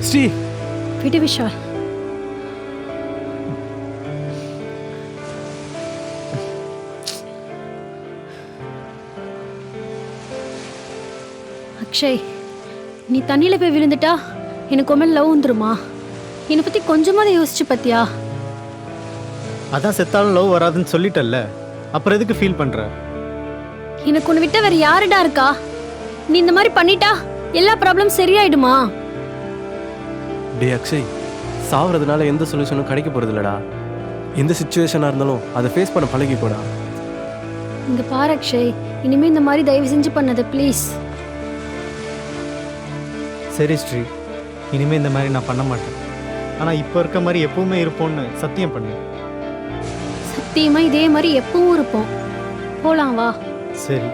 ஸ்ரீ விடு விஷால். அக்ஷய், நீ தண்ணியில போய் விழுந்துட்டா எனக்கு உண்மையில லவ் வந்துருமா? என்னை பத்தி கொஞ்சமாவது யோசிச்சு பாத்தியா? அதான் செத்தாலும் லவ் வராதுன்னு சொல்லிட்டல்ல, அப்புறம் எதுக்கு ஃபீல் பண்ற? எனக்கு உன்னை விட்ட வேற யாருடா இருக்கா? நீ இந்த மாதிரி பண்ணிட்டா எல்லா ப்ராப்ளம் சரியாயிடுமா? டே அக்ஷய், சாவறதுனால எந்த சொல்யூஷனும் கிடைக்க போறது இல்லடா. எந்த சுச்சுவேஷனா இருந்தாலும் அதை ஃபேஸ் பண்ண பழகிக்கோடா. இங்க பாரு அக்ஷய், இனிமே இந்த மாதிரி தயவு செஞ்சு பண்ணாத ப்ளீஸ். சரி ஸ்ரீ, இனிமே இந்த மாதிரி நான் பண்ண மாட்டேன். ஆனால் இப்போ இருக்க மாதிரி எப்பவுமே இருப்போம்னு சத்தியம் பண்ணு. சத்தியமா இதே மாதிரி எப்பவும் இருப்போம். போலாம் வா. சரி.